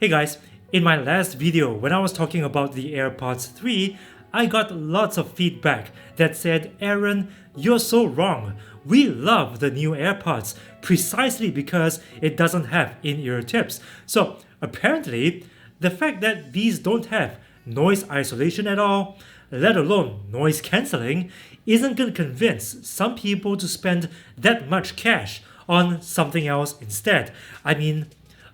Hey guys, in my last video when I was talking about the AirPods 3, I got lots of feedback that said, Aaron, you're so wrong. We love the new AirPods precisely because it doesn't have in-ear tips. So apparently, the fact that these don't have noise isolation at all, let alone noise cancelling, isn't going to convince some people to spend that much cash on something else instead. I mean,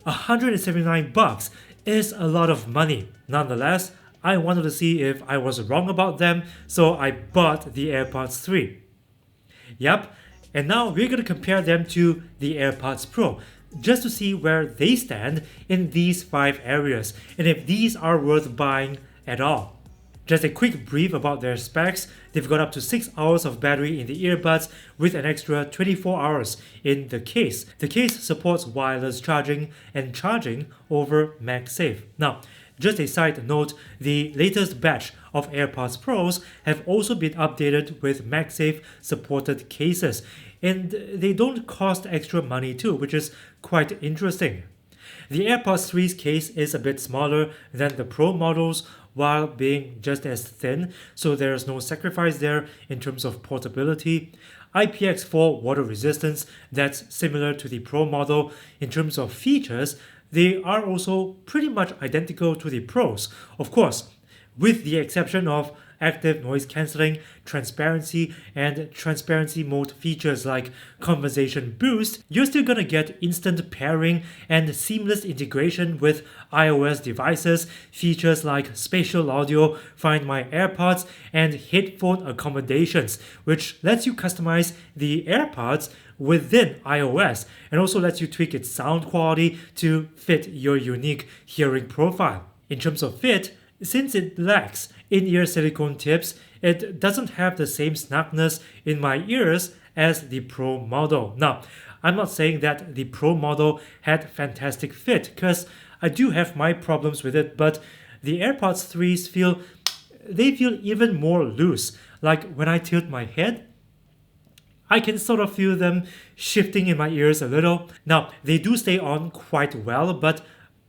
$179 is a lot of money. Nonetheless, I wanted to see if I was wrong about them, so I bought the AirPods 3. Yep, and now we're going to compare them to the AirPods Pro, just to see where they stand in these 5 areas, and if these are worth buying at all. Just a quick brief about their specs. They've got up to 6 hours of battery in the earbuds with an extra 24 hours in the case. The case supports wireless charging and charging over MagSafe. Now, just a side note, the latest batch of AirPods Pros have also been updated with MagSafe supported cases, and they don't cost extra money too, which is quite interesting. The AirPods 3's case is a bit smaller than the Pro models while being just as thin, so there's no sacrifice there in terms of portability. IPX4 water resistance, that's similar to the Pro model. In terms of features, they are also pretty much identical to the Pros. Of course, with the exception of active noise cancelling, transparency, and transparency mode features like conversation boost, you're still gonna get instant pairing and seamless integration with iOS devices, features like spatial audio, Find My AirPods, and headphone accommodations, which lets you customize the AirPods within iOS and also lets you tweak its sound quality to fit your unique hearing profile. In terms of fit, since it lacks in-ear silicone tips, it doesn't have the same snugness in my ears as the Pro model. Now, I'm not saying that the Pro model had fantastic fit, because I do have my problems with it, but the AirPods 3s feel even more loose. Like when I tilt my head, I can sort of feel them shifting in my ears a little. Now, they do stay on quite well, but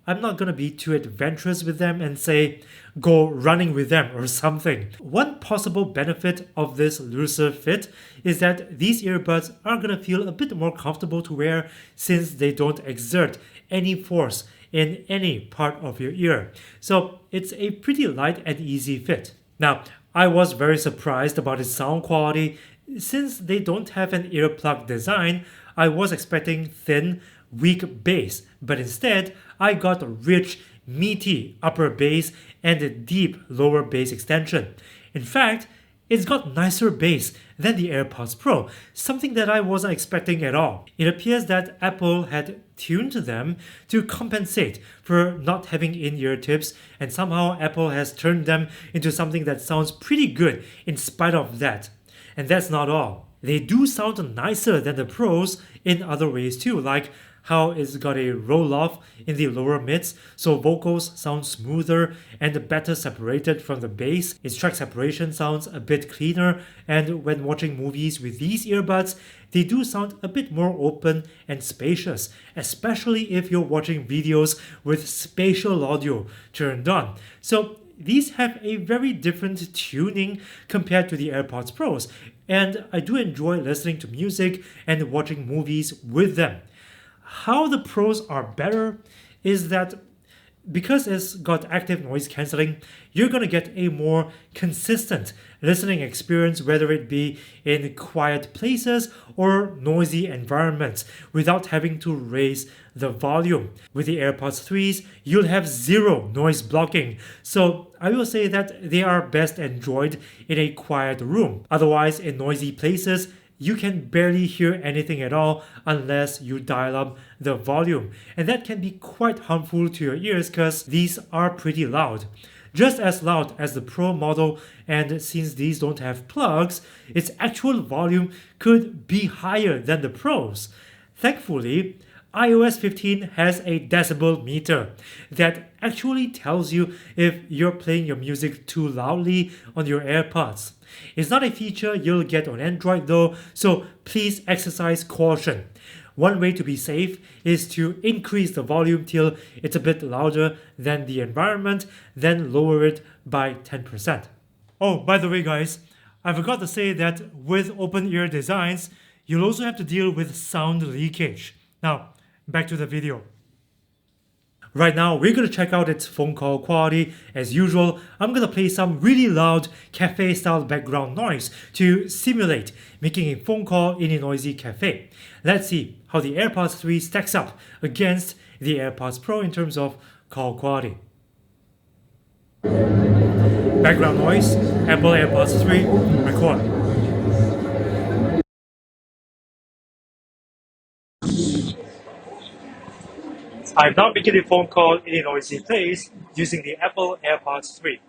I'm not gonna be too adventurous with them and say, go running with them or something. One possible benefit of this looser fit is that these earbuds are gonna feel a bit more comfortable to wear since they don't exert any force in any part of your ear. So it's a pretty light and easy fit. Now, I was very surprised about its sound quality. Since they don't have an earplug design, I was expecting thin, weak bass, but instead I got a rich, meaty upper bass and a deep lower bass extension. In fact, it's got nicer bass than the AirPods Pro, something that I wasn't expecting at all. It appears that Apple had tuned them to compensate for not having in-ear tips, and somehow Apple has turned them into something that sounds pretty good in spite of that. And that's not all. They do sound nicer than the Pros in other ways too, like how it's got a roll-off in the lower mids, so vocals sound smoother and better separated from the bass. Its track separation sounds a bit cleaner, and when watching movies with these earbuds, they do sound a bit more open and spacious, especially if you're watching videos with spatial audio turned on. So these have a very different tuning compared to the AirPods Pros, and I do enjoy listening to music and watching movies with them. How the Pros are better is that because it's got active noise cancelling, you're going to get a more consistent listening experience, whether it be in quiet places or noisy environments, without having to raise the volume. With the AirPods 3s, you'll have zero noise blocking, so I will say that they are best enjoyed in a quiet room. Otherwise, in noisy places, you can barely hear anything at all unless you dial up the volume. And that can be quite harmful to your ears because these are pretty loud. Just as loud as the Pro model, and since these don't have plugs, its actual volume could be higher than the Pros. Thankfully, iOS 15 has a decibel meter that actually tells you if you're playing your music too loudly on your AirPods. It's not a feature you'll get on Android though, so please exercise caution. One way to be safe is to increase the volume till it's a bit louder than the environment, then lower it by 10%. Oh, by the way guys, I forgot to say that with open ear designs, you'll also have to deal with sound leakage. Now, back to the video. Right now, we're going to check out its phone call quality. As usual, I'm going to play some really loud cafe-style background noise to simulate making a phone call in a noisy cafe. Let's see how the AirPods 3 stacks up against the AirPods Pro in terms of call quality. Background noise, Apple AirPods 3, record. I'm now making a phone call in a noisy place using the Apple AirPods 3.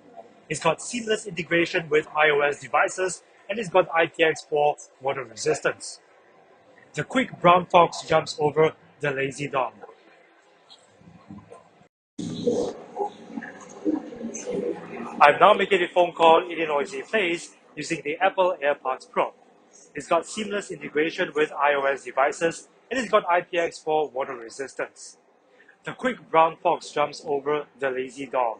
It's got seamless integration with iOS devices and it's got IPX4 water resistance. The quick brown fox jumps over the lazy dog. I'm now making a phone call in a noisy place using the Apple AirPods Pro. It's got seamless integration with iOS devices and it's got IPX4 water resistance. The quick brown fox jumps over the lazy dog.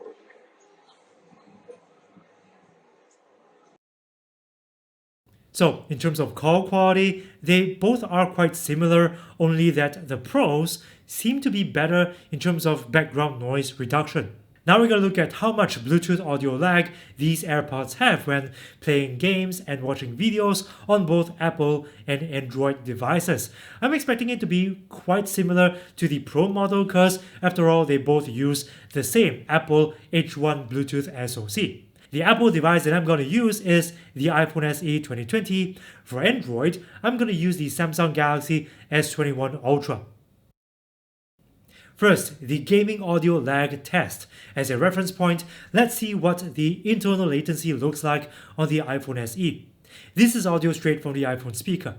So, in terms of call quality, they both are quite similar, only that the Pros seem to be better in terms of background noise reduction. Now we're going to look at how much Bluetooth audio lag these AirPods have when playing games and watching videos on both Apple and Android devices. I'm expecting it to be quite similar to the Pro model because after all they both use the same Apple H1 Bluetooth SoC. The Apple device that I'm going to use is the iPhone SE 2020. For Android, I'm going to use the Samsung Galaxy S21 Ultra. First, the gaming audio lag test. As a reference point, let's see what the internal latency looks like on the iPhone SE. This is audio straight from the iPhone speaker.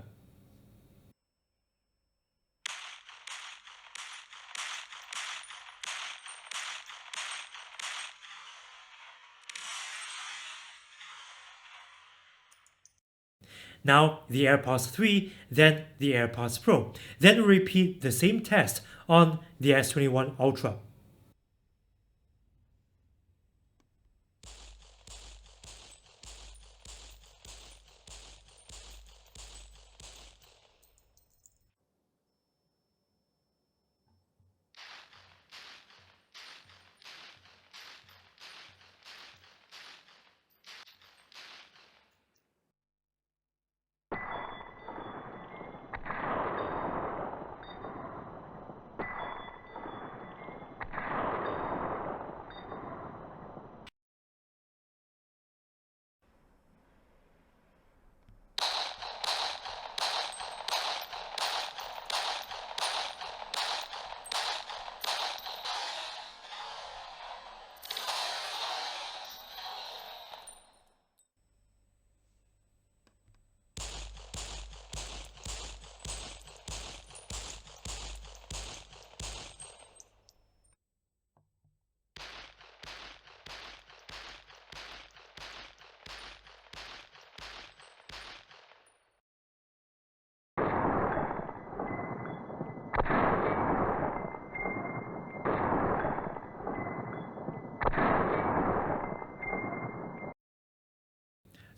Now the AirPods 3, then the AirPods Pro. Then repeat the same test on the S21 Ultra.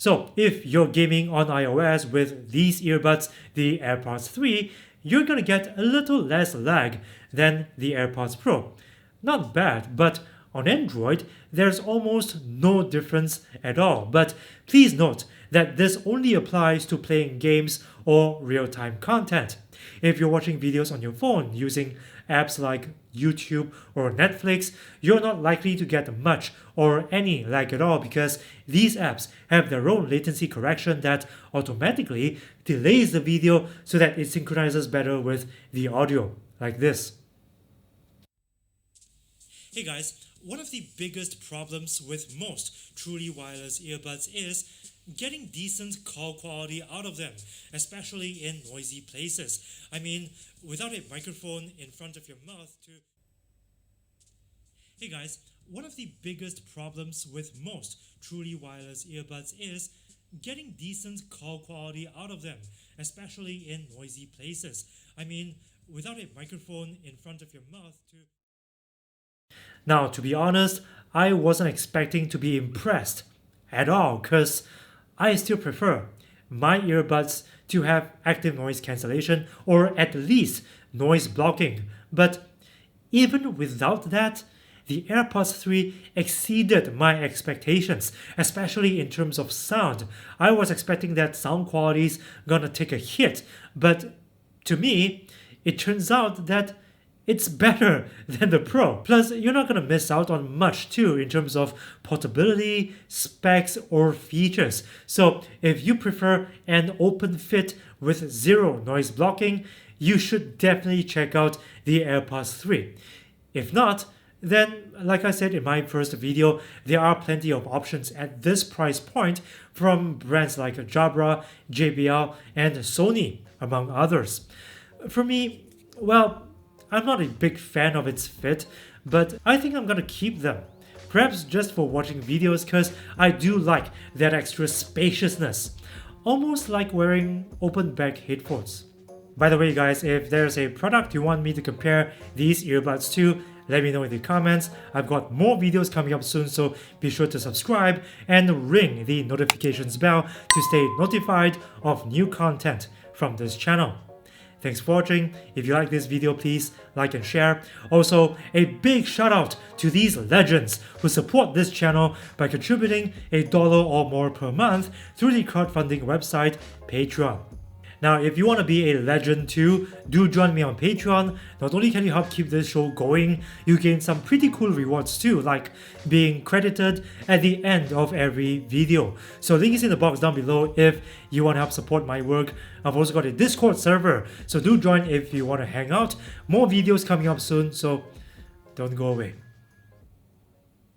So if you're gaming on iOS with these earbuds, the AirPods 3, you're gonna get a little less lag than the AirPods Pro. Not bad, but on Android, there's almost no difference at all. But please note that this only applies to playing games or real-time content. If you're watching videos on your phone using apps like YouTube or Netflix, you're not likely to get much or any lag at all because these apps have their own latency correction that automatically delays the video so that it synchronizes better with the audio, like this. Hey guys, one of the biggest problems with most truly wireless earbuds is getting decent call quality out of them, especially in noisy places. I mean, without a microphone in front of your mouth to... Hey guys, one of the biggest problems with most truly wireless earbuds is getting decent call quality out of them, especially in noisy places. I mean, without a microphone in front of your mouth to... Now, to be honest, I wasn't expecting to be impressed at all because I still prefer my earbuds to have active noise cancellation or at least noise blocking. But even without that, the AirPods 3 exceeded my expectations, especially in terms of sound. I was expecting that sound quality's gonna take a hit, but to me, it turns out that it's better than the Pro. Plus, you're not gonna miss out on much too in terms of portability, specs, or features. So if you prefer an open fit with zero noise blocking, you should definitely check out the AirPods 3. If not, then, like I said in my first video, there are plenty of options at this price point from brands like Jabra, JBL, and Sony, among others. For me, well, I'm not a big fan of its fit, but I think I'm gonna keep them. Perhaps just for watching videos because I do like that extra spaciousness. Almost like wearing open back headphones. By the way guys, if there's a product you want me to compare these earbuds to, let me know in the comments. I've got more videos coming up soon, so be sure to subscribe and ring the notifications bell to stay notified of new content from this channel. Thanks for watching. If you like this video, please like and share. Also, a big shout out to these legends who support this channel by contributing $1 or more per month through the crowdfunding website Patreon. Now, if you want to be a legend too, do join me on Patreon. Not only can you help keep this show going, you gain some pretty cool rewards too, like being credited at the end of every video. So link is in the box down below if you want to help support my work. I've also got a Discord server, so do join if you want to hang out. More videos coming up soon, so don't go away.